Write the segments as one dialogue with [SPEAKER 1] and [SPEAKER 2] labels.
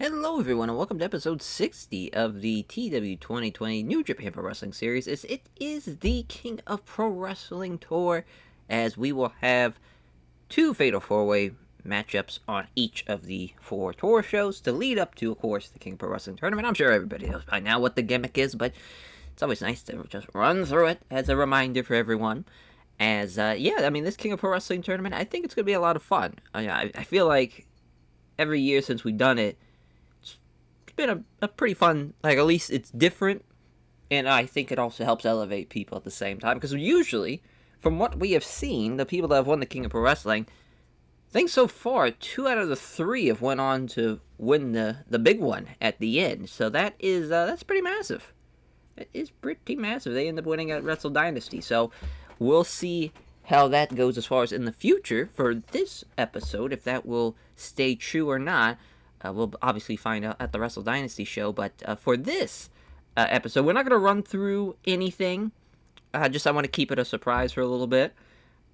[SPEAKER 1] Hello everyone and welcome to episode 60 of the TEW 2020 New Japan Pro Wrestling Series. It is the King of Pro Wrestling Tour, as we will have two Fatal 4-Way matchups on each of the four tour shows to lead up to, of course, the King of Pro Wrestling Tournament. I'm sure everybody knows by now what the gimmick is, but it's always nice to just run through it as a reminder for everyone. This King of Pro Wrestling Tournament, I think it's going to be a lot of fun. I feel like every year since we've done it, been a pretty fun, at least it's different, and I think it also helps elevate people at the same time, because usually, from what we have seen, the people that have won the King of Pro Wrestling, I think so far, 2 out of the 3 have went on to win the big one at the end, so that's pretty massive. It is pretty massive. They end up winning at Wrestle Dynasty, so we'll see how that goes as far as in the future for this episode, if that will stay true or not. We'll obviously find out at the Wrestle Dynasty show, but for this episode, we're not going to run through anything. I want to keep it a surprise for a little bit,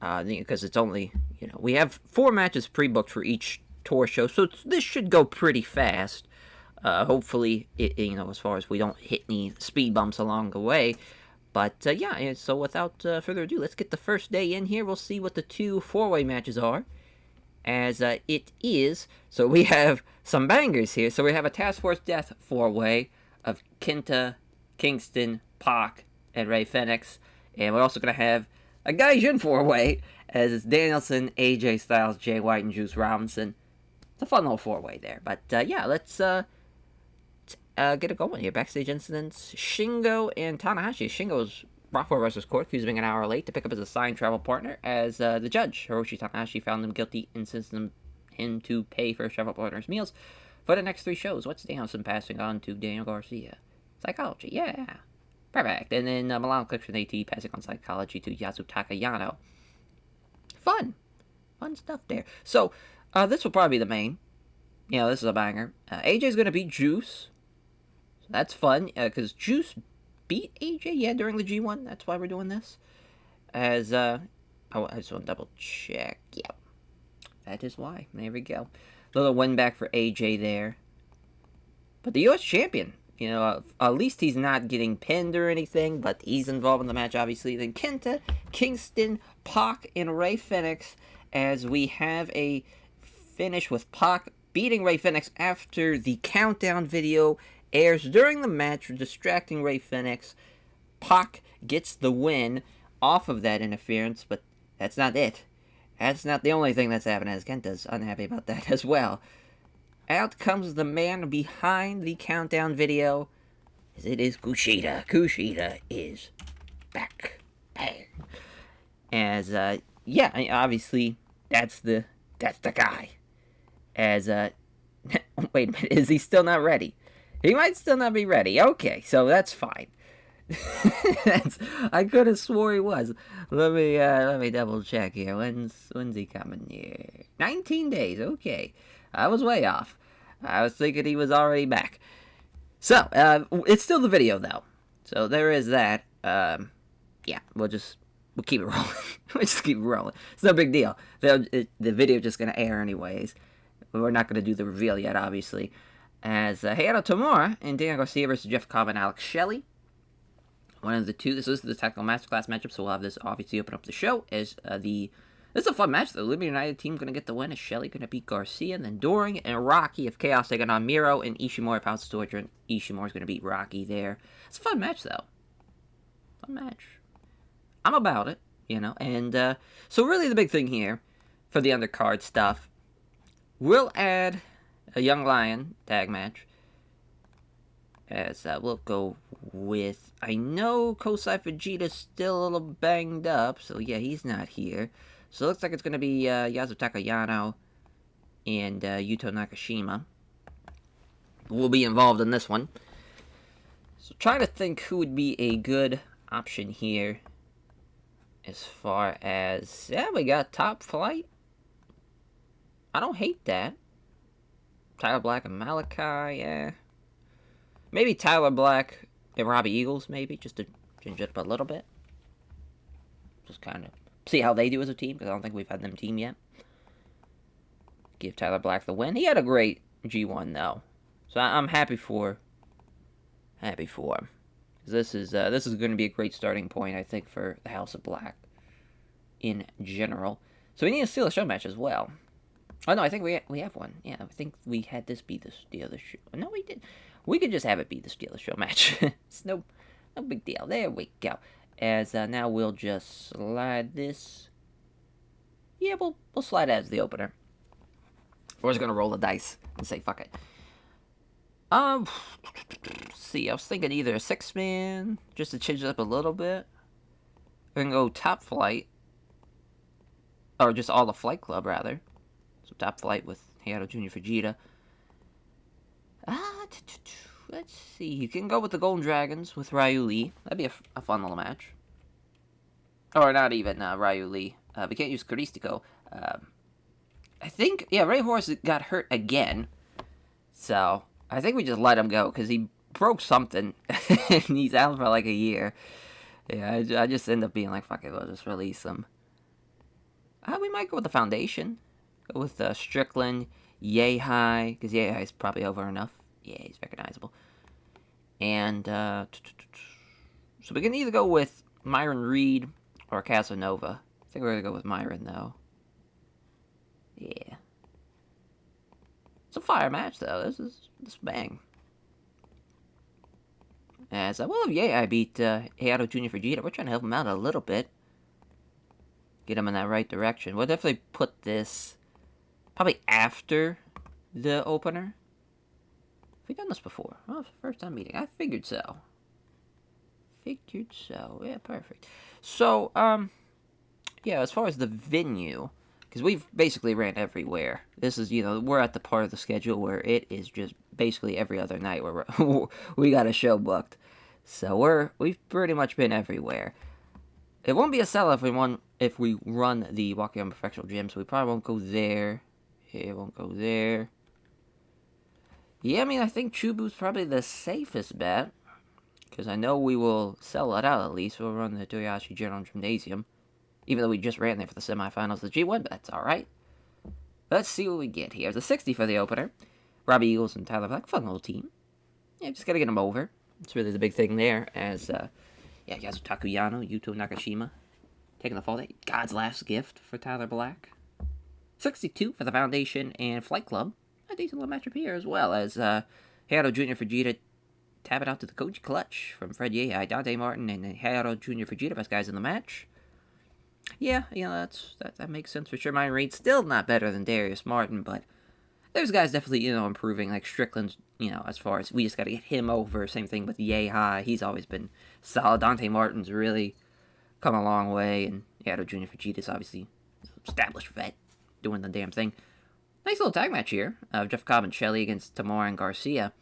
[SPEAKER 1] because it's only, we have 4 matches pre-booked for each tour show, so this should go pretty fast. Hopefully, as far as we don't hit any speed bumps along the way. But, so without further ado, let's get the first day in here. We'll see what the 2 4-way matches are. As it is, so we have some bangers here. So we have a Task Force Death 4-way of Kenta, Kingston, Pac, and Ray Fenix. And we're also going to have a Gaijin 4-way, as it's Danielson, AJ Styles, Jay White, and Juice Robinson. It's a fun little 4-way there. But let's get it going here. Backstage incidents. Shingo and Tanahashi. Shingo's brought forward versus court, accused of being an hour late to pick up his assigned travel partner, as the judge, Hiroshi Tanahashi, found him guilty and sentenced him to pay for his travel partner's meals for the next 3 shows. What's Danielson passing on to Daniel Garcia? Psychology, yeah. Perfect. And then Milan Clips and AT passing on psychology to Yasutaka Yano. Fun stuff there. So, this will probably be the main. This is a banger. AJ's going to beat Juice. So that's fun, because Juice beat AJ, during the G1. That's why we're doing this. I just want to double check. Yep. That is why. There we go. A little win back for AJ there. But the U.S. champion, at least he's not getting pinned or anything, but he's involved in the match, obviously. Then Kenta, Kingston, Pac, and Ray Fenix, as we have a finish with Pac beating Ray Fenix after the countdown video airs during the match, distracting Ray Fenix. Pac gets the win off of that interference, but that's not it. That's not the only thing that's happening, as Kenta's unhappy about that as well. Out comes the man behind the countdown video. It is Kushida. Kushida is back. Bang. As, obviously, that's the guy. As, wait a minute, is he still not ready? He might still not be ready. Okay, so that's fine. I could have swore he was. Let me double check here. When's he coming here? 19 days. Okay, I was way off. I was thinking he was already back. So it's still the video though. So there is that. We'll keep it rolling. We'll just keep it rolling. It's no big deal. The video just gonna air anyways. We're not gonna do the reveal yet, obviously. As Heiharu Tamura and Daniel Garcia versus Jeff Cobb and Alex Shelley. One of the two. This is the Technical Masterclass matchup, so we'll have this obviously open up the show. As this is a fun match. The Liberty United team going to get the win. As Shelley going to beat Garcia, and then Doring and Rocky of Chaos taking on Miro, and Ishimori House of Torture, and Ishimori's going to beat Rocky there. It's a fun match, though. Fun match. I'm about it, And so really the big thing here for the undercard stuff, we'll add a Young Lion tag match, as we'll go with, I know Kosai Fujita's still a little banged up, so yeah, he's not here. So it looks like it's going to be Yasutaka Yano and Yuto Nakashima will be involved in this one. So trying to think who would be a good option here, as far as, we got Top Flight. I don't hate that. Tyler Black and Malachi, yeah. Maybe Tyler Black and Robbie Eagles, maybe, just to change it up a little bit. Just kind of see how they do as a team, because I don't think we've had them team yet. Give Tyler Black the win. He had a great G1, though. So I'm happy for him. This is going to be a great starting point, I think, for the House of Black in general. So we need to steal a show match as well. Oh no, I think we have one. Yeah, I think we had this be the steal the show. No, we did. We could just have it be the steal the show match. It's no big deal. There we go. As now we'll just slide this. Yeah, we'll slide as the opener. We're just gonna roll the dice and say fuck it. See, I was thinking either a 6-man just to change it up a little bit, and go Top Flight, or just all the Flight Club rather. So Top Flight with Hayato Jr. Vegeta. Let's see. You can go with the Golden Dragons with Ryu Lee. That'd be a fun little match. Or not even Ryu Lee. We can't use Caristico. I think, yeah, Ray Horse got hurt again. So, I think we just let him go, because he broke something. And he's out for like a year. Yeah, I just end up being like, fuck it, we'll just release him. We might go with the Foundation. Go with Strickland, Yehai, because Yehai is probably over enough. Yeah, he's recognizable. And, so we can either go with Myron Reed or Casanova. I think we're going to go with Myron, though. Yeah. It's a fire match, though. This is bang. As, well, yeah, I beat Hayato Jr. Vegeta. We're trying to help him out a little bit. Get him in that right direction. We'll definitely put this probably after the opener. Have we done this before? Oh, it's the first time meeting. I figured so. Yeah, perfect. So, yeah, as far as the venue, because we've basically ran everywhere. This is, we're at the part of the schedule where it is just basically every other night where we got a show booked. So we've pretty much been everywhere. It won't be a sellout if we run the Wakayama Perfectional Gym, so we probably won't go there. It won't go there. Yeah, I mean, I think Chubu's probably the safest bet. Because I know we will sell it out at least. We'll run the Toyoshi General Gymnasium. Even though we just ran there for the semifinals of the G1, but that's alright. Let's see what we get here. The 60 for the opener. Robbie Eagles and Tyler Black. Fun little team. Yeah, just gotta get them over. It's really the big thing there. As, Yasutaku Yano, Yuto Nakashima. Taking the fall day. God's last gift for Tyler Black. 62 for the Foundation and Flight Club. A decent little matchup here as well. As, Hayato Jr. Vegeta tap it out to the Koji Clutch from Fred Yehai, Dante Martin, and Hayato Jr. Vegeta, best guys in the match. Yeah, that makes sense for sure. Myron Reed's still not better than Darius Martin, but there's guys definitely, improving, like Strickland's, as far as we just got to get him over. Same thing with Yehai. He's always been solid. Dante Martin's really come a long way, and Hayato Jr. Vegeta's obviously established vet, doing the damn thing. Nice little tag match here. Jeff Cobb and Shelley against Tamara and Garcia.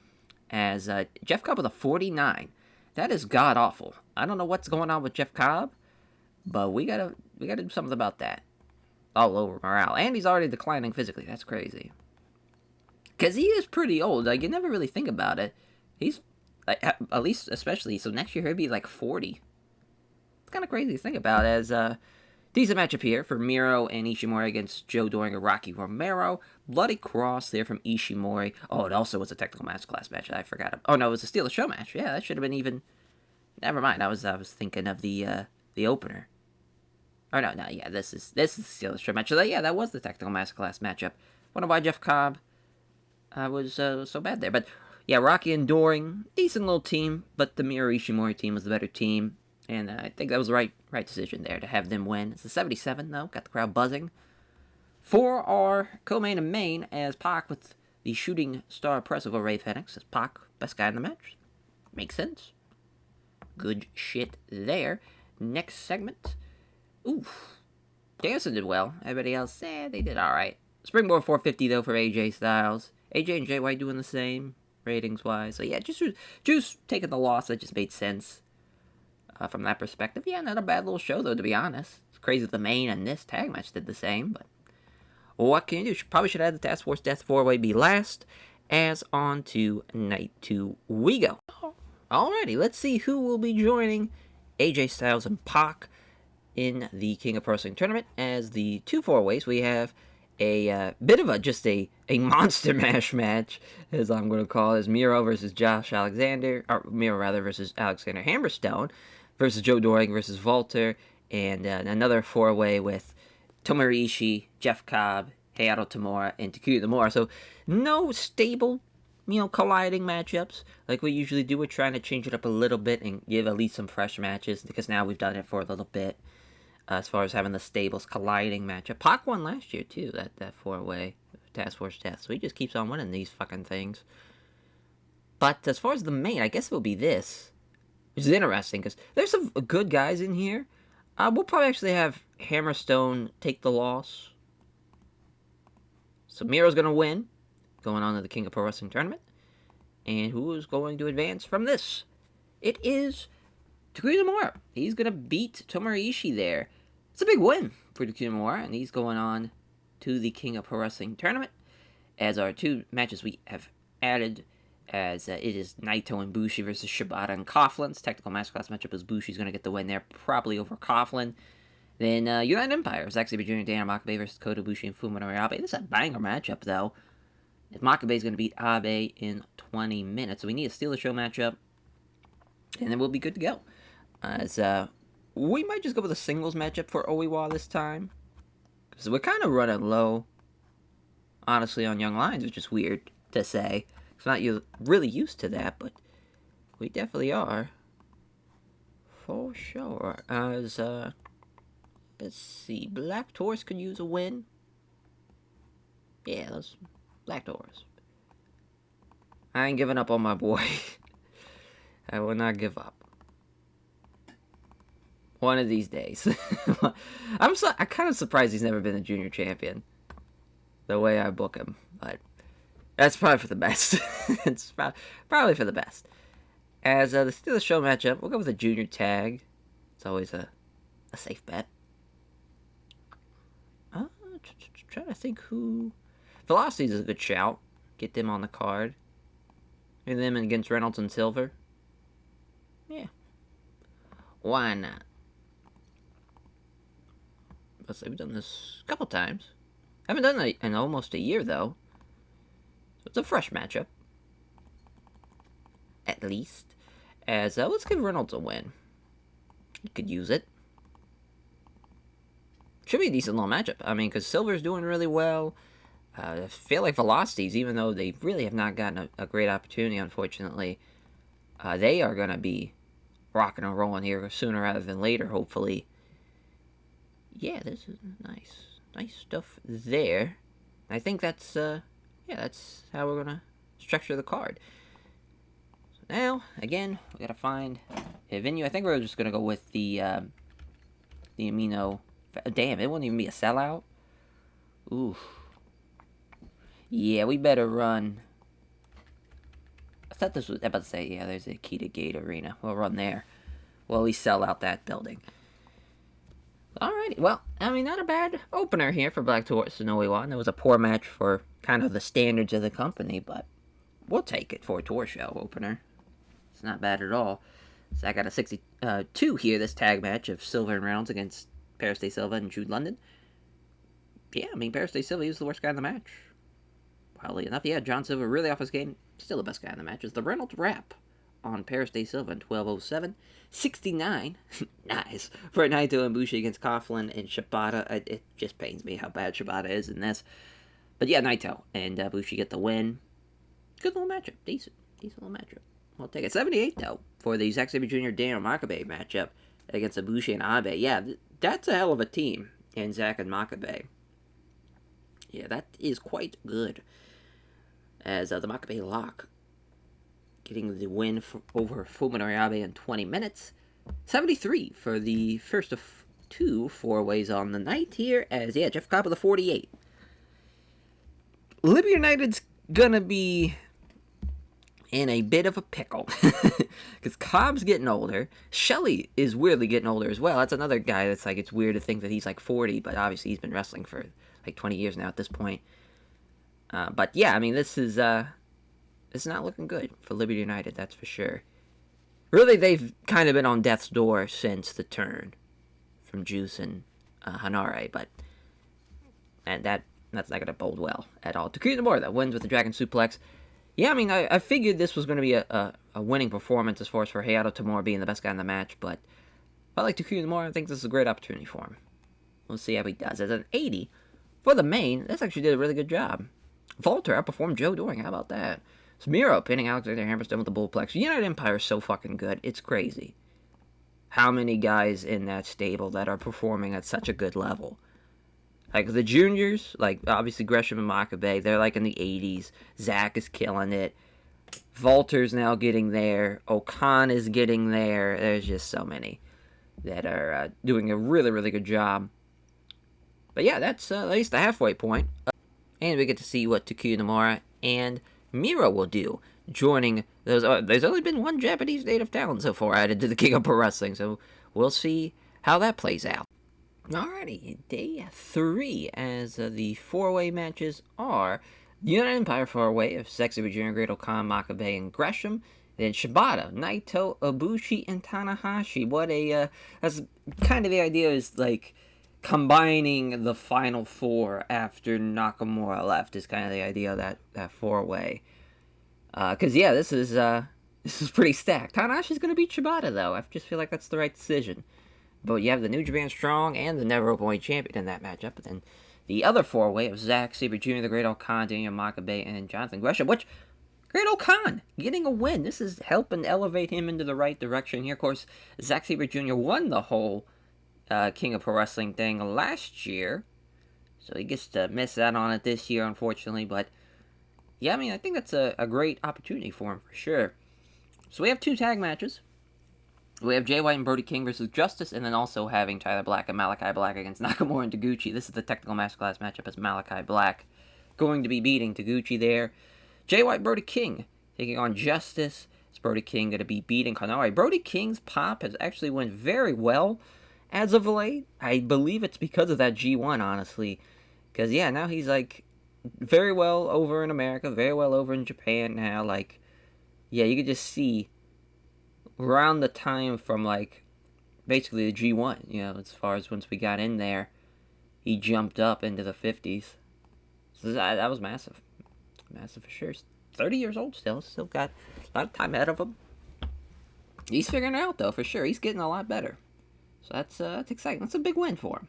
[SPEAKER 1] As Jeff Cobb with a 49. That is god-awful. I don't know what's going on with Jeff Cobb, but we gotta do something about that. All over morale. And he's already declining physically. That's crazy. Because he is pretty old. Like, you never really think about it. He's, like, at least, especially, so next year he'll be like 40. It's kind of crazy to think about. As, decent matchup here for Miro and Ishimori against Joe Doring and Rocky Romero. Bloody Cross there from Ishimori. Oh, it also was a technical masterclass match. I forgot. Oh, no, it was a Steal the Show match. Yeah, that should have been even... Never mind. I was thinking of the opener. Or no, yeah, this is the Steal the Show match. So yeah, that was the technical masterclass matchup. Wonder why Jeff Cobb was so bad there. But yeah, Rocky and Doring, decent little team, but the Miro Ishimori team was the better team. And I think that was the right decision there to have them win. It's a 77, though. Got the crowd buzzing. For our co-main and main, as Pac with the shooting star press over Ray Fenix. As Pac, best guy in the match. Makes sense. Good shit there. Next segment. Oof. Danielson did well. Everybody else, they did alright. Springboard 450, though, for AJ Styles. AJ and Jay White doing the same, ratings-wise. So, yeah, Juice taking the loss. That just made sense. From that perspective, yeah, not a bad little show, though, to be honest. It's crazy that the main and this tag match did the same, but what can you do? Probably should have the Task Force Death 4-Way be last, as on to Night 2 we go. Alrighty, let's see who will be joining AJ Styles and Pac in the King of Pro Wrestling Tournament. As the two 4-Ways, we have a bit of a monster mash match, as I'm going to call it, is Miro versus Josh Alexander, or Miro rather versus Alexander Hammerstone, versus Joe Doring versus Walter, and another 4-way with Tomohiro Ishii, Jeff Cobb, Hayato Tamura, and Takuya Nomura. So no stable, colliding matchups like we usually do. We're trying to change it up a little bit and give at least some fresh matches, because now we've done it for a little bit. As far as having the stables colliding matchup. Pac won last year, too, that 4-way Task Force Death. So he just keeps on winning these fucking things. But as far as the main, I guess it will be this. Which is interesting, because there's some good guys in here. We'll probably actually have Hammerstone take the loss. So Miro's going to win, going on to the King of Pro Wrestling tournament. And who is going to advance from this? It is Takuya Nomura. He's going to beat Tomohiro Ishii there. It's a big win for Takuya Nomura, and he's going on to the King of Pro Wrestling tournament. As our two matches we have added, as it is Naito and Bushi versus Shibata and Coughlin's technical masterclass matchup, as Bushi's going to get the win there, probably over Coughlin. Then United Empire, Zack Sabre Jr. and Daniel Makabe versus Kota Ibushi and Fuminori Abe. This is a banger matchup, though. Makabe is going to beat Abe in 20 minutes, so we need a steal the show matchup, and then we'll be good to go. As we might just go with a singles matchup for Oiwa this time, because we're kind of running low, honestly, on Young Lions, which is weird to say. It's not really used to that, but we definitely are, for sure. As let's see, Black Taurus could use a win. Yeah, those Black Taurus. I ain't giving up on my boy. I will not give up. One of these days. I'm kind of surprised he's never been a junior champion, the way I book him, but that's probably for the best. It's probably for the best. As the Steal the Show matchup, we'll go with a junior tag. It's always a safe bet. Trying to think who... Velocity's is a good shout. Get them on the card. And them against Reynolds and Silver. Yeah. Why not? Let's say we've done this a couple times. Haven't done it in almost a year, though. So it's a fresh matchup. At least. As, let's give Reynolds a win. He could use it. Should be a decent little matchup. I mean, because Silver's doing really well. I feel like Velocities, even though they really have not gotten a great opportunity, unfortunately, they are going to be rocking and rolling here sooner rather than later, hopefully. Yeah, this is nice stuff there. I think that's that's how we're gonna structure the card. So now, again, we gotta find a venue. I think we're just gonna go with the Amino. Damn, it wouldn't even be a sellout. Ooh. Yeah, we better run. I thought this was about to say, yeah, there's a Akita Gate Arena. We'll run there. We'll at least sell out that building. Alrighty, well, I mean, not a bad opener here for Black Taurus and Oiwa. That was a poor match for kind of the standards of the company, but we'll take it for a tour show opener. It's not bad at all. So I got a 62 here, this tag match of Silver and Reynolds against Paris Day Silva and Jude London. Yeah, I mean, Paris Day Silva, he was the worst guy in the match. Oddly enough, yeah, John Silva really off his game. Still the best guy in the match. Is the Reynolds rap on Paris Day Silva in 12:07. 69. Nice. For Naito and Bushi against Coughlin and Shibata. It just pains me how bad Shibata is in this. But yeah, Naito and Bushi get the win. Good little matchup. Decent little matchup. I'll take it. 78, though, for the Zack Sabre Jr. Daniel Makabe matchup against Ibushi and Abe. Yeah, that's a hell of a team in Zack and Makabe. Yeah, that is quite good. As the Makabe lock getting the win over Fuminori Abe in 20 minutes. 73 for the first of 2 4-ways on the night here. As, yeah, Jeff Cobb with a 48. Libya United's gonna be in a bit of a pickle. Because Cobb's getting older. Shelley is weirdly getting older as well. That's another guy that's like, it's weird to think that he's like 40, but obviously he's been wrestling for like 20 years now at this point. But yeah, I mean, this is it's not looking good for Liberty United, that's for sure. Really, they've kind of been on death's door since the turn from Juice and Hanare, and that That's not going to bode well at all. Takuya Nomura, that wins with the Dragon Suplex. Yeah, I mean, I figured this was going to be a winning performance as far as for Hayato Tamura being the best guy in the match, but I like Takuya Nomura. I think this is a great opportunity for him. We'll see how he does. As an 80 for the main, this actually did a really good job. Volter outperformed Joe Doring. How about that? Miro pinning Alexander Hammerstone with the Bullplex. United Empire is so fucking good. It's crazy. How many guys in that stable that are performing at such a good level? Like the juniors, like obviously Gresham and Makabe, they're like in the 80s. Zach is killing it. Volter's now getting there. Okan is getting there. There's just so many that are doing a really, really good job. But yeah, that's at least the halfway point. And we get to see what Takuya Nomura and Miro will do, joining those. There's only been one Japanese native talent so far added to the King of Pro Wrestling, so we'll see how that plays out. Alrighty, day 3, as the 4-way matches are United Empire 4-way of Zack Sabre Jr., Great-O-Khan, Makabe, and Gresham. Then Shibata, Naito, Ibushi, and Tanahashi. What a, that's kind of the idea is like combining the final 4 after Nakamura left is kind of the idea of that 4-way. Cause yeah, this is pretty stacked. Tanahashi's gonna beat Shibata though. I just feel like that's the right decision. But you have the New Japan Strong and the Never Openweight Champion in that matchup. But then the other 4-way of Zack Sabre Jr., the Great-O-Khan, Daniel Makabe, and Jonathan Gresham, which Great-O-Khan getting a win. This is helping elevate him into the right direction here. Of course, Zack Sabre Jr. won the whole King of Pro Wrestling thing last year. So he gets to miss out on it this year, unfortunately. But yeah, I mean, I think that's a great opportunity for him for sure. So we have 2 tag matches. We have Jay White and Brody King versus Justice, and then also having Tyler Black and Malachi Black against Nakamura and Taguchi. This is the technical masterclass matchup as Malachi Black going to be beating Taguchi there. Jay White, Brody King taking on Justice. Is Brody King going to be beating Kanoe? Brody King's pop has actually went very well as of late. I believe it's because of that G1, honestly. Because, yeah, now he's, like, very well over in America, very well over in Japan now. Like, yeah, you could just see around the time from, like, basically the G1, you know, as far as once we got in there, he jumped up into the 50s. So that was massive. Massive for sure. He's 30 years old still got a lot of time ahead of him. He's figuring it out, though, for sure. He's getting a lot better. So that's exciting. That's a big win for him.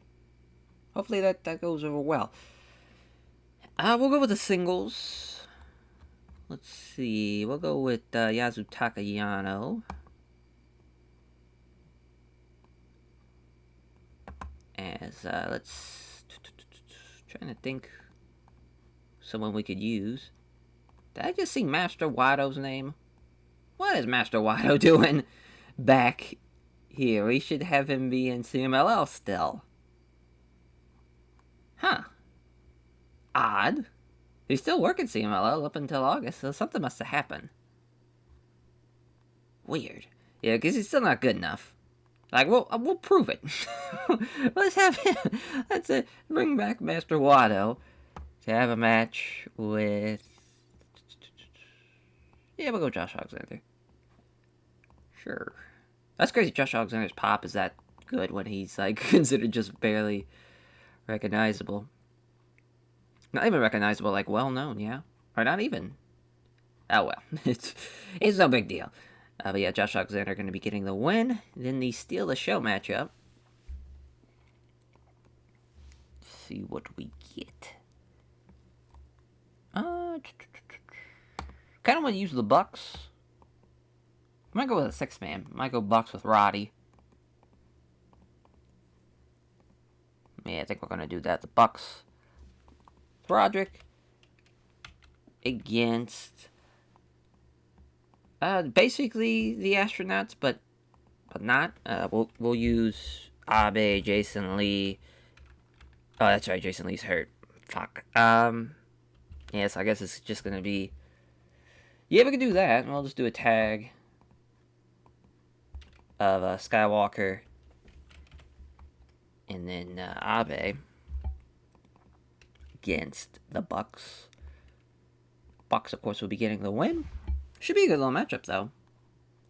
[SPEAKER 1] Hopefully that goes over well. We'll go with the singles. Let's see. We'll go with Yasutaka Yano. As, let's... trying to think someone we could use. Did I just see Master Wado's name? What is Master Wado doing back here? We should have him be in CMLL still. Huh. Odd. He's still working CMLL up until August, so something must have happened. Weird. Yeah, because he's still not good enough. Like, we'll prove it. Let's have him. Let's bring back Master Wado to have a match with... Yeah, we'll go Josh Alexander. Sure. That's crazy. Josh Alexander's pop is that good when he's, like, considered just barely recognizable. Not even recognizable, like, well-known, yeah? Or not even. Oh, well. It's no big deal. But yeah, Josh Alexander going to be getting the win. Then the Steal the Show matchup. Let's see what we get. Kind of want to use the Bucks. I might go with a 6-man. Might go Bucks with Roddy. Yeah, I think we're going to do that. The Bucks. Roderick. Against... basically the astronauts, but not. We'll use Abe, Jason Lee. Oh, that's right, Jason Lee's hurt. Fuck. Yeah, so I guess it's just gonna be... Yeah, we can do that. We'll just do a tag of Skywalker and then Abe against the Bucks. Bucks, of course, will be getting the win. Should be a good little matchup, though.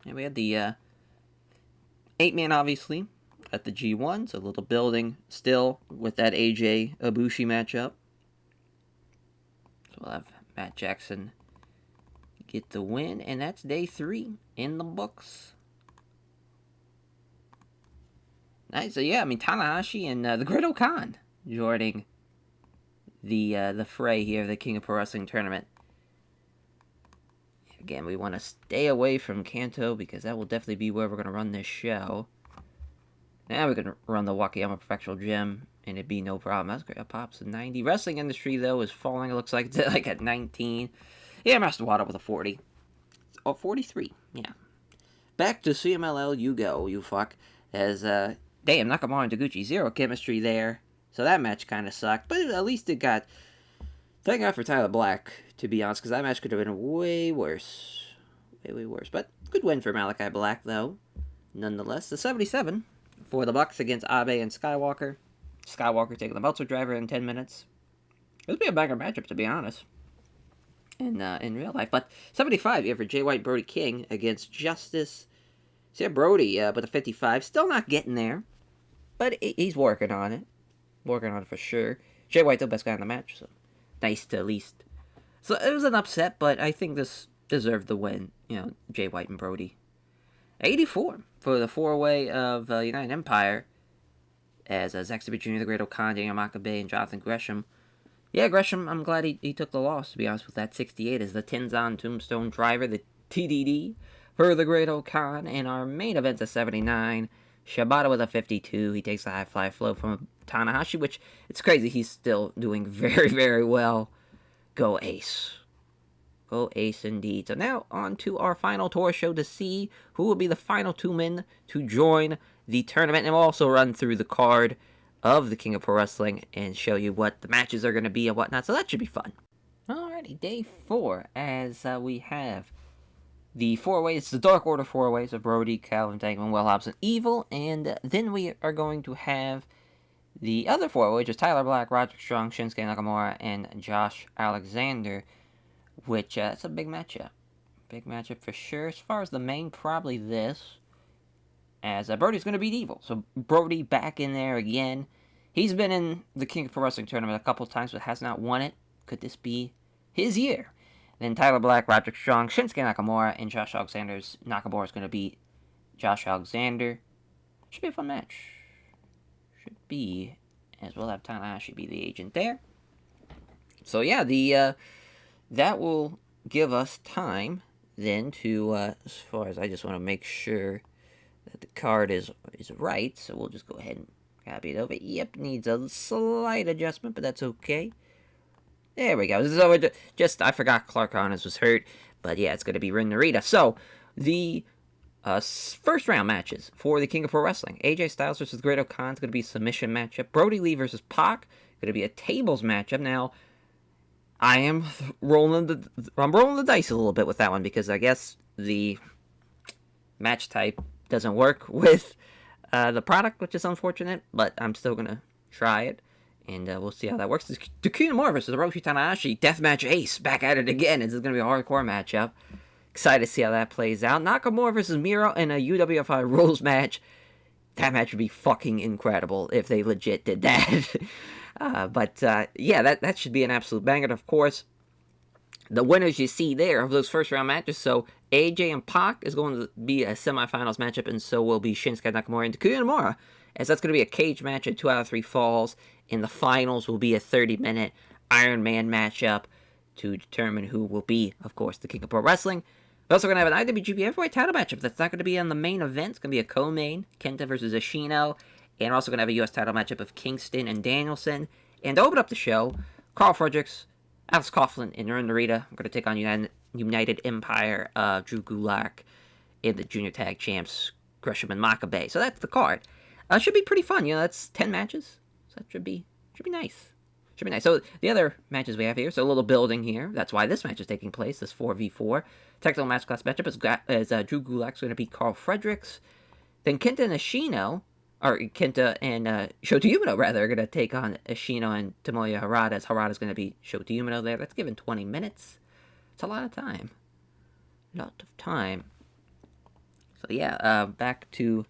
[SPEAKER 1] And we had the 8-man, obviously, at the G1. So a little building still with that AJ Ibushi matchup. So we'll have Matt Jackson get the win, and that's day 3 in the books. Nice. So yeah, I mean Tanahashi and the Great-O-Khan joining the fray here, the King of Pro Wrestling tournament. Again, we want to stay away from Kanto because that will definitely be where we're going to run this show. Now we can run the Wakayama Professional Gym, and it'd be no problem. That's great. Pops at 90. Wrestling industry, though, is falling. It looks like it's like at 19. Yeah, Master Wada with a 40. Oh, 43. Yeah. Back to CMLL, you go, you fuck. As, damn, Nakamura and Taguchi, zero chemistry there. So that match kind of sucked. But at least it got... Thank God for Tyler Black, to be honest, because that match could have been way worse. Way worse. But good win for Malachi Black, though. Nonetheless, the 77 for the Bucks against Abe and Skywalker. Skywalker taking the Meltzer driver in 10 minutes. It would be a banger matchup, to be honest. In real life. But 75 here for Jay White Brody King against Justice. See, Brody, but the 55. Still not getting there. But he's working on it. Working on it for sure. Jay White, the best guy in the match, so nice to at least. So it was an upset, but I think this deserved the win. You know, Jay White and Brody. 84 for the 4-way of United Empire. As Zack Sabre Jr., the Great-O-Khan, Daniel Makabe, and Jonathan Gresham. Yeah, Gresham, I'm glad he took the loss, to be honest with that. 68 as the Tenzan Tombstone Driver, the TDD for the Great-O-Khan. And our main event's a 79. Shibata with a 52. He takes the high fly flow from Tanahashi, which, it's crazy, he's still doing very, very well. Go Ace. Go Ace indeed. So now on to our final tour show to see who will be the final 2 men to join the tournament. And we'll also run through the card of the King of Pro Wrestling and show you what the matches are going to be and whatnot. So that should be fun. Alrighty, day 4 as we have the 4-ways, the Dark Order 4-ways of Brody, Calvin Tankman, Will Hobbs, and Evil. And then we are going to have the other 4-way, which is Tyler Black, Roderick Strong, Shinsuke Nakamura, and Josh Alexander, which that's a big matchup. Big matchup for sure. As far as the main, probably this, as Brody's going to beat Evil. So Brody back in there again. He's been in the King of Pro Wrestling tournament a couple times, but has not won it. Could this be his year? Then Tyler Black, Roderick Strong, Shinsuke Nakamura, and Josh Alexander's Nakamura is going to beat Josh Alexander. Should be a fun match. Should be, as we'll have Tanahashi be the agent there. So yeah, that will give us time then to, as far as I just want to make sure that the card is right, so we'll just go ahead and copy it over. Yep, needs a slight adjustment, but that's okay. There we go. So just, I forgot Clark Connors was hurt, but yeah, it's going to be Rin Narita. So, the first round matches for the King of Pro Wrestling. AJ Styles versus Great-O-Khan is going to be a submission matchup. Brody Lee versus Pac, going to be a tables matchup. Now, I'm rolling the dice a little bit with that one because I guess the match type doesn't work with the product, which is unfortunate, but I'm still going to try it. And we'll see how that works. Takuma Moore versus Hiroshi Tanahashi. Deathmatch Ace. Back at it again. This is going to be a hardcore matchup. Excited to see how that plays out. Nakamura versus Miro in a UWFI rules match. That match would be fucking incredible if they legit did that. Yeah, that should be an absolute banger. And of course, the winners you see there of those first round matches. So AJ and Pac is going to be a semifinals matchup. And so will be Shinsuke Nakamura and Takuma Moore. As that's going to be a cage match at 2 out of 3 falls. In the finals will be a 30-minute Iron Man matchup to determine who will be, of course, the King of Pro Wrestling. We're also going to have an IWGP Heavyweight title matchup that's not going to be on the main event. It's going to be a co-main, Kenta versus Ashino. And we're also going to have a U.S. title matchup of Kingston and Danielson. And to open up the show, Carl Fredericks, Alex Coughlin, and Ren Narita are going to take on United Empire, Drew Gulak, and the Junior Tag Champs, Gresham and Makabe. So that's the card. Should be pretty fun. You know, that's 10 matches. That should be nice. Should be nice. So the other matches we have here, so a little building here. That's why this match is taking place, this 4v4. Technical match class matchup is Drew Gulak's going to beat Carl Fredericks. Then Kenta and Ashino, or Kenta and Shota Umino, rather, are going to take on Ashino and Tomoya Harada, as Harada's going to beat Shota Umino there. That's given 20 minutes. It's a lot of time. So yeah, back to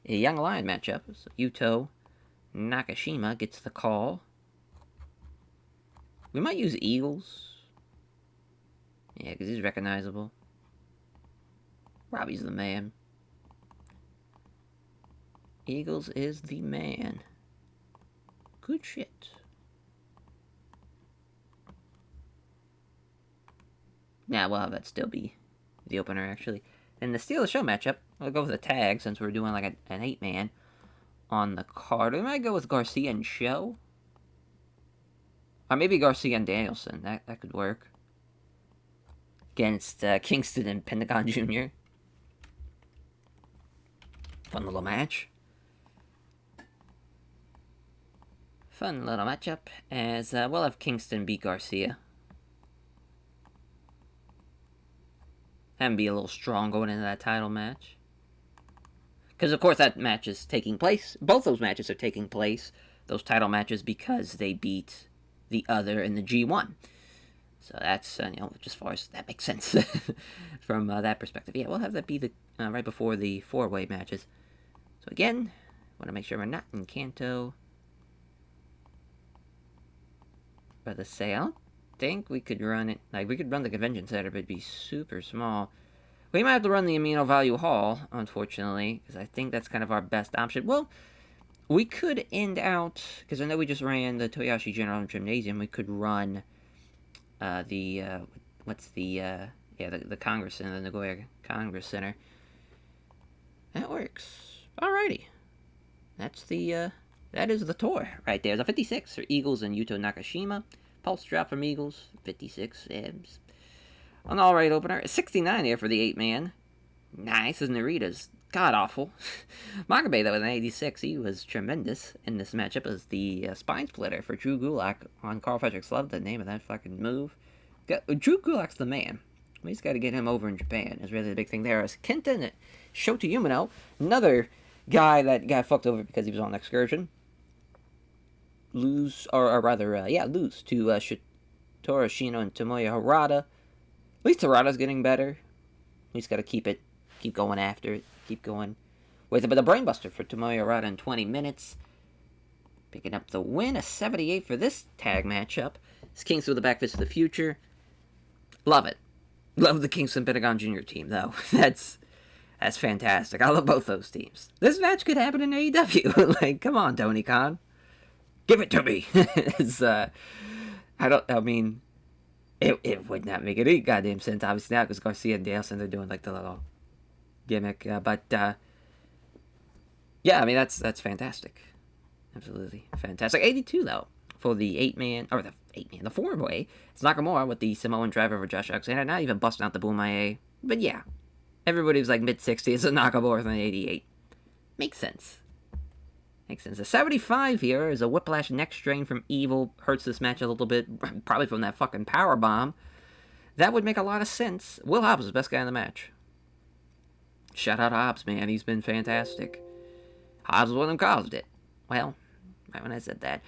[SPEAKER 1] a Young Lion matchup. So Yuto Nakashima gets the call. We might use Eagles. Yeah, because he's recognizable. Robbie's the man. Eagles is the man. Good shit. Nah, we'll have that still be the opener, actually. And the Steal the Show matchup, I'll go with a tag since we're doing like an 8-man on the card. We might go with Garcia and Show. Or maybe Garcia and Danielson. That could work. Against Kingston and Pentagon Jr. Fun little match. Fun little matchup as we'll have Kingston beat Garcia. Have him be a little strong going into that title match. Because, of course, that match is taking place. Both those matches are taking place. Those title matches because they beat the other in the G1. So that's, just as far as that makes sense from that perspective. Yeah, we'll have that be the right before the 4-way matches. So again, want to make sure we're not in Kanto. Rather say, I don't think we could run it. Like, we could run the convention center, but it'd be super small. We might have to run the Amino Value Hall, unfortunately, because I think that's kind of our best option. Well, we could end out, because I know we just ran the Toyoshi General Gymnasium. We could run the Congress Center, the Nagoya Congress Center. That works. Alrighty. That is the tour right there. The 56 for Eagles and Yuto Nakashima. Pulse drop from Eagles, 56. An alright opener. 69 here for the 8-man. Nice as Narita's god-awful. Makabe, though, with an 86, he was tremendous in this matchup as the spine splitter for Drew Gulak on Carl Fredericks. Love the name of that fucking move. Drew Gulak's the man. We just got to get him over in Japan. Is really the big thing there. As Kenta and Shota Umino, another guy that got fucked over because he was on excursion. Lose to Shotaro Shino and Tomoya Harada. At least Harada's getting better. We just got to keep going after it, keep going with it. But the brainbuster for Tomoya Harada in 20 minutes. Picking up the win, a 78 for this tag matchup. It's Kingston with the back fist of the future. Love it. Love the Kingston Pentagon Jr. team, though. That's fantastic. I love both those teams. This match could happen in AEW. Like, come on, Tony Khan. Give it to me. It would not make any goddamn sense, obviously, now, because Garcia and Danielson are doing, like, the little gimmick. Yeah, I mean, that's fantastic. Absolutely fantastic. 82, though, for the 8-man, or the 8-man, the 4-way. It's Nakamura with the Samoan driver over Josh Alexander, not even busting out the Bumaye. But yeah, everybody was like mid-60s, so Nakamura with an 88. Makes sense. Makes sense. A 75 here is a whiplash neck strain from Evil. Hurts this match a little bit, probably from that fucking power bomb. That would make a lot of sense. Will Hobbs is the best guy in the match. Shout out Hobbs, man. He's been fantastic. Hobbs was one who caused it. Well, right when I said that.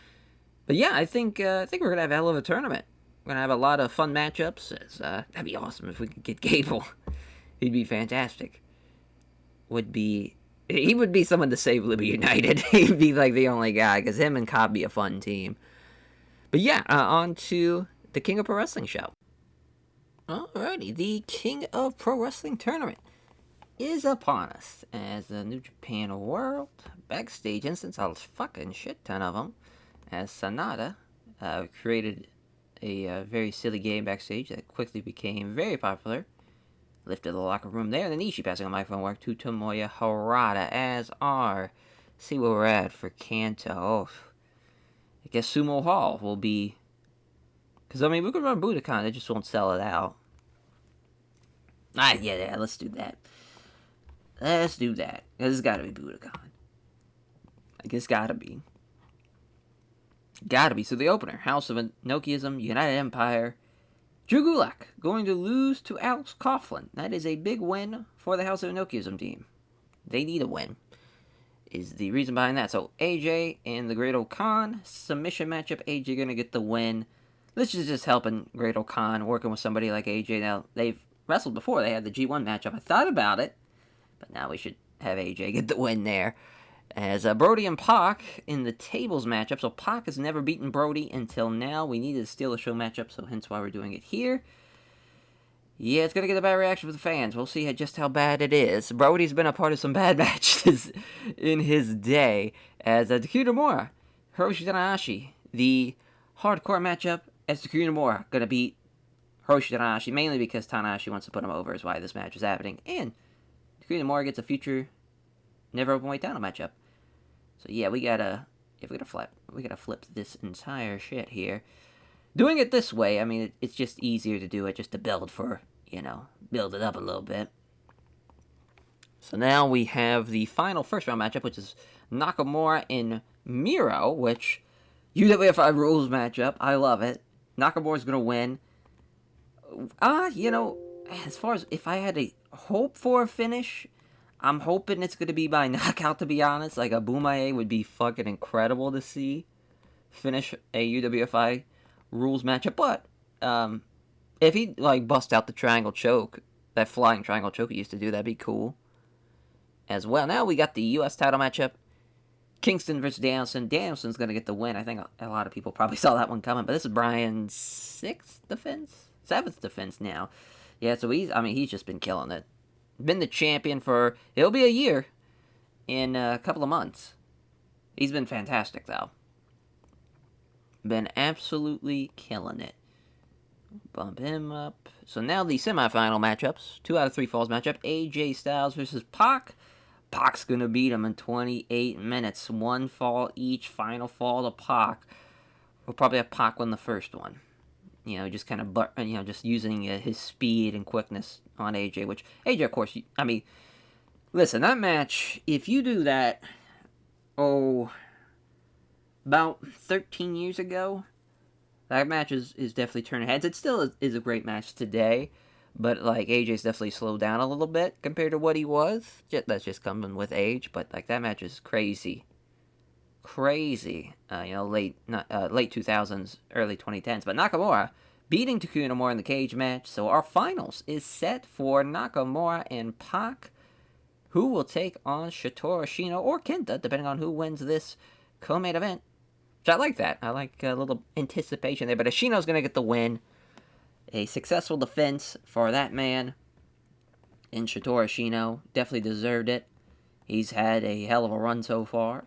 [SPEAKER 1] But yeah, I think we're going to have a hell of a tournament. We're going to have a lot of fun matchups. That'd be awesome if we could get Gable. He'd be fantastic. He would be someone to save Libby United. He'd be like the only guy, because him and Cobb be a fun team. But yeah, on to the King of Pro Wrestling show. Alrighty, the King of Pro Wrestling tournament is upon us as the New Japan World backstage instance, a fucking shit ton of them, as Sanada created a very silly game backstage that quickly became very popular. Lifted the locker room there, and then Ishii passing on microphone work to Tomoya Harada, as are. See where we're at for Kanto. Oh, I guess Sumo Hall will be. Because, I mean, we could run Budokan, they just won't sell it out. Yeah, let's do that. Let's do that. It's gotta be Budokan. I guess gotta be. Gotta be. So the opener, House of Enochiism, United Empire. Drew Gulak going to lose to Alex Coughlin. That is a big win for the House of Enochiism team. They need a win, is the reason behind that. So AJ and the Great Khan submission matchup. AJ going to get the win. This is just helping Great Khan working with somebody like AJ. Now, they've wrestled before. They had the G1 matchup. I thought about it, but now we should have AJ get the win there. As Brody and Pac in the tables matchup. So Pac has never beaten Brody until now. We needed to steal the show matchup, so hence why we're doing it here. Yeah, it's gonna get a bad reaction from the fans. We'll see just how bad it is. Brody's been a part of some bad matches in his day, as Takuma Nomura, Hiroshi Tanahashi, the hardcore matchup as Takuma Nomura gonna beat Hiroshi Tanahashi, mainly because Tanahashi wants to put him over is why this match is happening, and Takuma Nomura gets a future never openweight title matchup. So yeah, we gotta flip this entire shit here. Doing it this way, I mean, it's just easier to do it, just to build it up a little bit. So now we have the final first round matchup, which is Nakamura and Miro, which UWF rules matchup. I love it. Nakamura's gonna win. As far as if I had to hope for a finish, I'm hoping it's gonna be by knockout. To be honest, like a Bumaye would be fucking incredible to see finish a UWFI rules matchup, but if he bust out the triangle choke, that flying triangle choke he used to do, that'd be cool as well. Now we got the U.S. title matchup, Kingston versus Danielson. Danielson's gonna get the win. I think a lot of people probably saw that one coming, but this is Bryan's seventh defense now. Yeah, so he's just been killing it. Been the champion for it'll be a year in a couple of months. He's been fantastic though. Been absolutely killing it. Bump him up. So now the semifinal matchups. 2 out of 3 falls matchup. AJ Styles versus Pac. Pac's going to beat him in 28 minutes. 1 fall each. Final fall to Pac. We'll probably have Pac win the first one. Just kind of, just using his speed and quickness on AJ. Which, AJ, of course, listen, that match, if you do that, about 13 years ago, that match is definitely turning heads. It still is a great match today, but AJ's definitely slowed down a little bit compared to what he was. That's just coming with age, but that match is crazy. Late 2000s, early 2010s. But Nakamura beating Takuma Nomura in the cage match. So our finals is set for Nakamura and Pac, who will take on Satoru Ashino or Kenta, depending on who wins this co-main event. I like that. I like a little anticipation there. But Ashino's going to get the win. A successful defense for that man in Satoru Ashino. Definitely deserved it. He's had a hell of a run so far.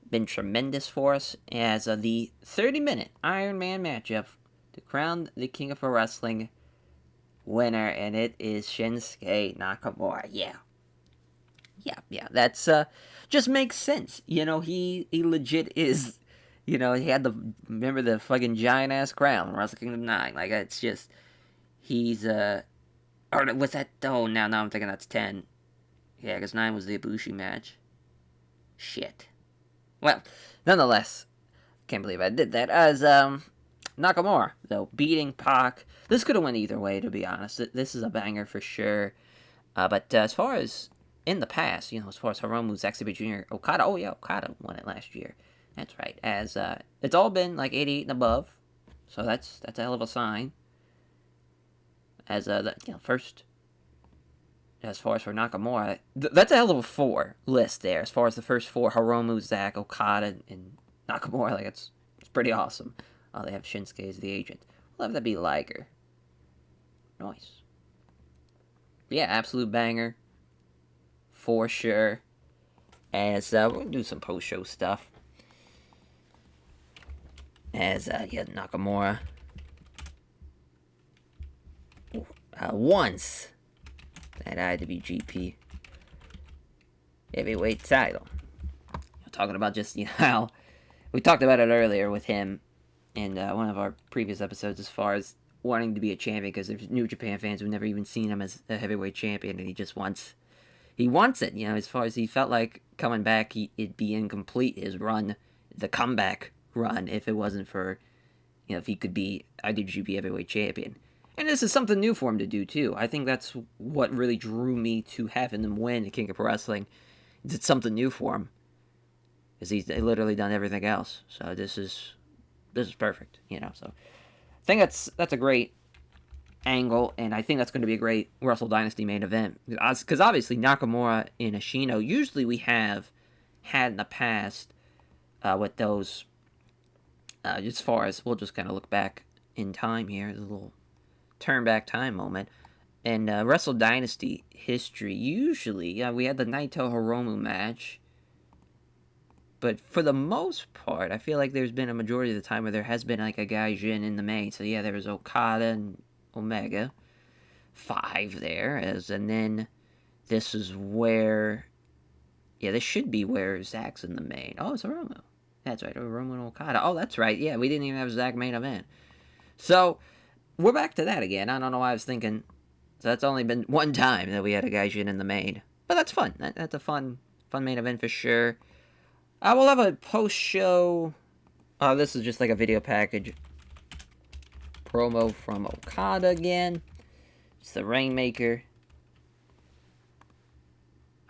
[SPEAKER 1] Been tremendous for us as the 30-minute Iron Man matchup to crown the King of Pro Wrestling winner. And it is Shinsuke Nakamura. Yeah, that's just makes sense. He legit is, he had remember the fucking giant ass crown, Wrestle Kingdom 9. It's just, he's, or what's that? Oh, now I'm thinking that's 10. Yeah, because 9 was the Ibushi match. Shit. Well, nonetheless, can't believe I did that. As, Nakamura, though, beating Pac. This could have went either way, to be honest. This is a banger for sure. But as far as in the past, as far as Hiromu, Zack Sabre Jr., Okada, Okada won it last year. That's right. As it's all been 88 and above, so that's a hell of a sign. As first, as far as for Nakamura, that's a hell of a 4 list there. As far as the first 4, Hiromu, Zack, Okada, and Nakamura, it's pretty awesome. They have Shinsuke as the agent. We'll have that be Liger. Nice. But yeah, absolute banger. For sure. As we're going to do some post-show stuff. As, Nakamura once that IWGP heavyweight title. Talking about just, how we talked about it earlier with him in one of our previous episodes as far as wanting to be a champion, because there's New Japan fans who've never even seen him as a heavyweight champion, and he wants it, as far as he felt like coming back, it'd be incomplete, his run, the comeback run, if it wasn't for, if he could be IWGP heavyweight champion. And this is something new for him to do, too. I think that's what really drew me to having him win the King of Pro Wrestling. It's something new for him. Because he's literally done everything else. So this is perfect, So I think that's a great angle, and I think that's going to be a great Wrestle Dynasty main event. Because obviously Nakamura and Ashino, usually we have had in the past with those, as far as, we'll just kind of look back in time here, a little turn back time moment. In Wrestle Dynasty history, usually we had the Naito Hiromu match. But for the most part, I feel like there's been a majority of the time where there has been like a Gaijin in the main. So yeah, there was Okada and Omega. 5 there. And then this is where... Yeah, this should be where Zach's in the main. Oh, it's Hiromu. That's right, Hiromu and Okada. Oh, that's right. Yeah, we didn't even have Zach main event. So, we're back to that again. I don't know why I was thinking... So that's only been one time that we had a Gaijin in the main. But that's fun. That's a fun main event for sure. We'll have a post-show... Oh, this is just like a video package. Promo from Okada again. It's the Rainmaker.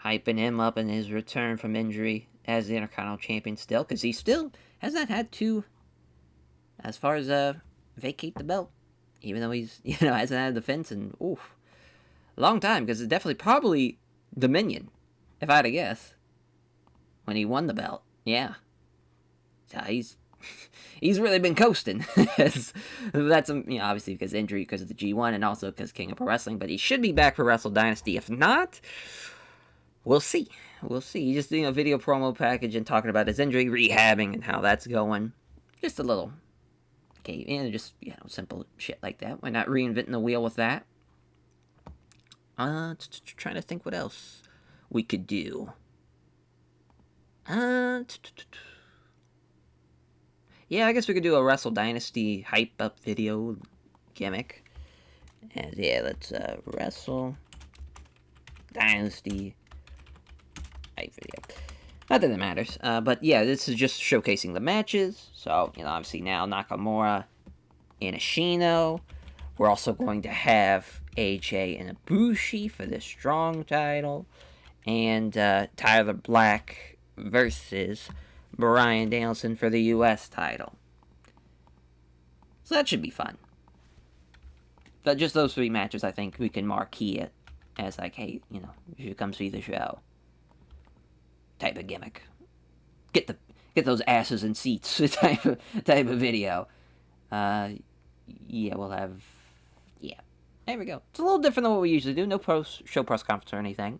[SPEAKER 1] Hyping him up in his return from injury as the Intercontinental Champion still. Because he still has not had to, as far as, vacate the belt. Even though he's, hasn't had a defense in, a long time. Because it's definitely probably Dominion, if I had to guess. When he won the belt. Yeah. So he's really been coasting. That's, obviously because of injury, because of the G1, and also because King of Pro Wrestling. But he should be back for Wrestle Dynasty. If not, we'll see. He just doing a video promo package and talking about his injury, rehabbing, and how that's going. Just a little, just simple shit like that. Why not reinventing the wheel with that? Trying to think what else we could do. Yeah, I guess we could do a Wrestle Dynasty hype up video gimmick. And yeah, let's Wrestle Dynasty hype video. Not that it matters. But yeah, this is just showcasing the matches. So, obviously now Nakamura and Ishino. We're also going to have AJ and Ibushi for the Strong title. And Tyler Black versus Bryan Danielson for the U.S. title. So that should be fun. But just those 3 matches, I think we can marquee it as like, hey, you should come see the show. Type of gimmick. Get those asses in seats type of video. Yeah, we'll have... Yeah. There we go. It's a little different than what we usually do. No show press conference or anything.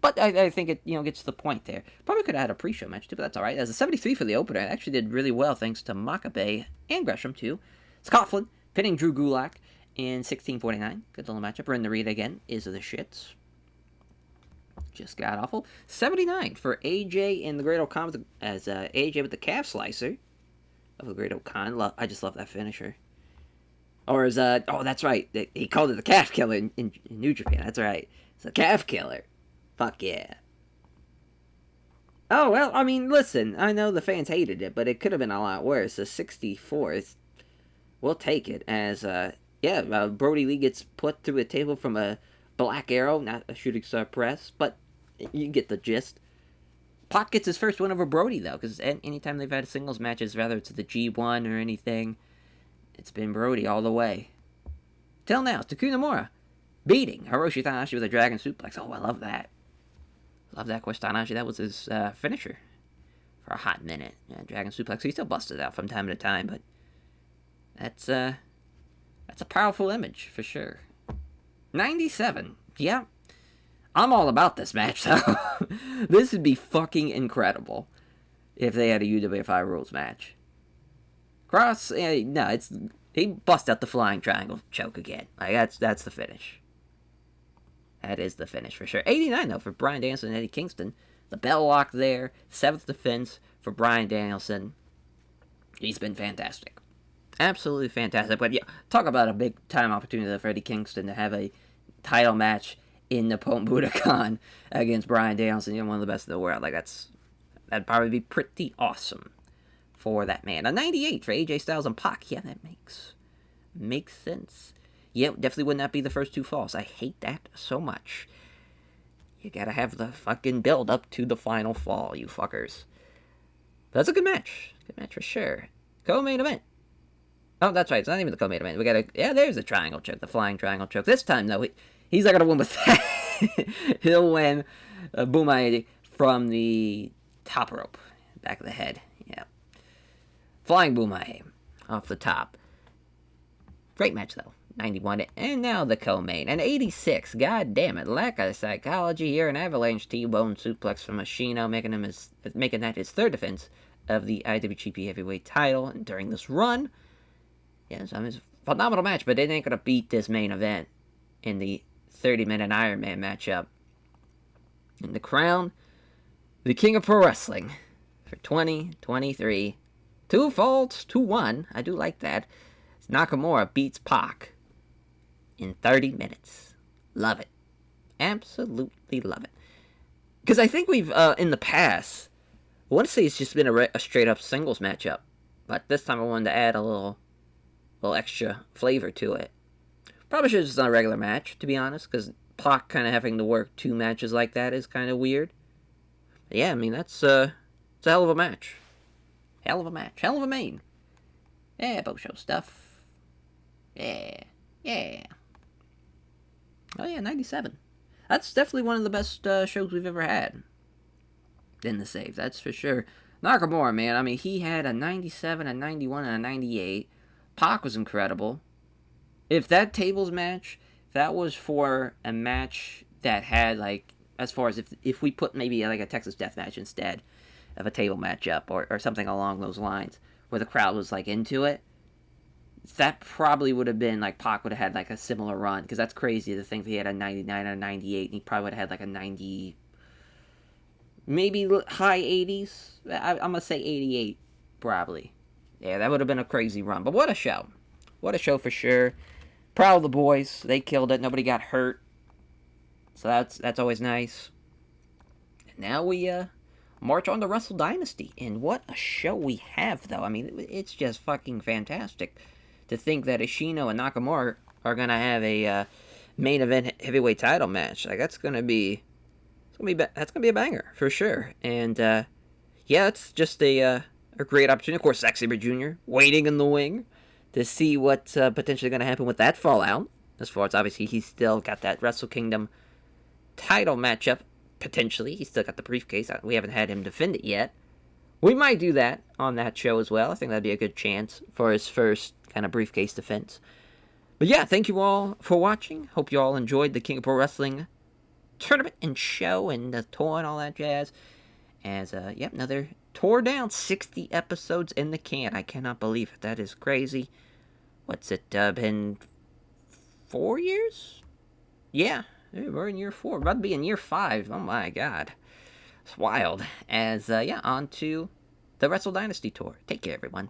[SPEAKER 1] But I think it, gets to the point there. Probably could have had a pre-show match, too, but that's alright. As a 73 for the opener, it actually did really well, thanks to Makabe and Gresham, too. Scotland pinning Drew Gulak in 16:49. Good little matchup. Ren Narita again is the shits. Just got awful. 79 for AJ in the Great O'Khan, as AJ with the calf slicer of the Great O'Khan. I just love that finisher. Or as, that's right. He called it the calf killer in New Japan. That's right. It's a calf killer. Fuck yeah. Oh, well, listen, I know the fans hated it, but it could have been a lot worse. The 64th, we'll take it as, Brody Lee gets put through a table from a Black Arrow, not a shooting star press, but you get the gist. Pac gets his first win over Brody, though, because anytime they've had singles matches, whether it's the G1 or anything, it's been Brody all the way. Till now, Taku Nomura beating Hiroshi Tanahashi with a Dragon Suplex. Oh, I love that. Love that. Of course, Tanahashi, that was his finisher for a hot minute. Yeah, Dragon Suplex. He still busted out from time to time, but that's a powerful image for sure. 97. Yeah. I'm all about this match, though. This would be fucking incredible if they had a UWFI rules match. Cross, he bust out the flying triangle choke again. Like, that's the finish. That is the finish for sure. 89, though, for Bryan Danielson and Eddie Kingston. The bell lock there. 7th defense for Bryan Danielson. He's been fantastic. Absolutely fantastic. But yeah, talk about a big time opportunity for Eddie Kingston to have a title match in Nippon Budokan against Bryan Danielson. One of the best in the world. Like, that'd probably be pretty awesome for that man. A 98 for AJ Styles and Pac. Yeah, that makes sense. Yeah, definitely would not be the first 2 falls. I hate that so much. You gotta have the fucking build up to the final fall, you fuckers. That's a good match. Good match for sure. Co-main event. Oh, that's right. It's not even the co-main event. There's the triangle choke, the flying triangle choke. This time, though, he's not gonna win with that. He'll win Bumae from the top rope. Back of the head. Yeah. Flying Bumae off the top. Great match, though. 91. And now the co-main. An 86. God damn it. Lack of psychology here. An avalanche T-bone suplex from Machino, making that his third defense of the IWGP Heavyweight title during this run. Yes, I mean, it's a phenomenal match, but they ain't gonna beat this main event in the 30-minute Iron Man matchup. In the crown, the King of Pro Wrestling for 2023. 2 falls to 1. I do like that. Nakamura beats Pac in 30 minutes. Love it. Absolutely love it. Because I think we've, in the past, I want to say it's just been a straight-up singles matchup. But this time I wanted to add a little extra flavor to it. Probably should have just done a regular match, to be honest, because Pac kind of having to work 2 matches like that is kind of weird. But yeah, I mean, it's a hell of a match. Hell of a match. Hell of a main. Yeah, post show stuff. Yeah. Oh yeah, 97. That's definitely one of the best shows we've ever had. In the saves, that's for sure. Nakamura, man, I mean, he had a 97, a 91, and a 98. Pac was incredible. If that tables match, that was for a match that had, like, as far as if we put maybe like a Texas Death Match instead of a table matchup or something along those lines, where the crowd was, like, into it, that probably would have been, like, Pac would have had, like, a similar run, because that's crazy to think that he had a 99 and a 98, and he probably would have had, like, a 90, maybe high 80s. I'm going to say 88, probably. Yeah, that would have been a crazy run, but what a show. What a show for sure. Proud of the boys. They killed it. Nobody got hurt. So that's always nice. And now we march on to Wrestle Dynasty. And what a show we have, though. I mean, it's just fucking fantastic to think that Ishino and Nakamura are going to have a main event heavyweight title match. Like, that's going to be a banger, for sure. And, yeah, it's just a great opportunity. Of course, Zack Sabre Jr. waiting in the wing to see what's potentially going to happen with that fallout. As far as, obviously, he's still got that Wrestle Kingdom title matchup, potentially. He's still got the briefcase. We haven't had him defend it yet. We might do that on that show as well. I think that'd be a good chance for his first kind of briefcase defense. But yeah, thank you all for watching. Hope you all enjoyed the King of Pro Wrestling tournament and show and the tour and all that jazz. As, yep, another tour down. 60 episodes in the can. I cannot believe it. That is crazy. What's it been 4 years? Yeah, we're in year 4. We're about to be in year 5. Oh my god. It's wild. As, yeah, on to the Wrestle Dynasty Tour. Take care, everyone.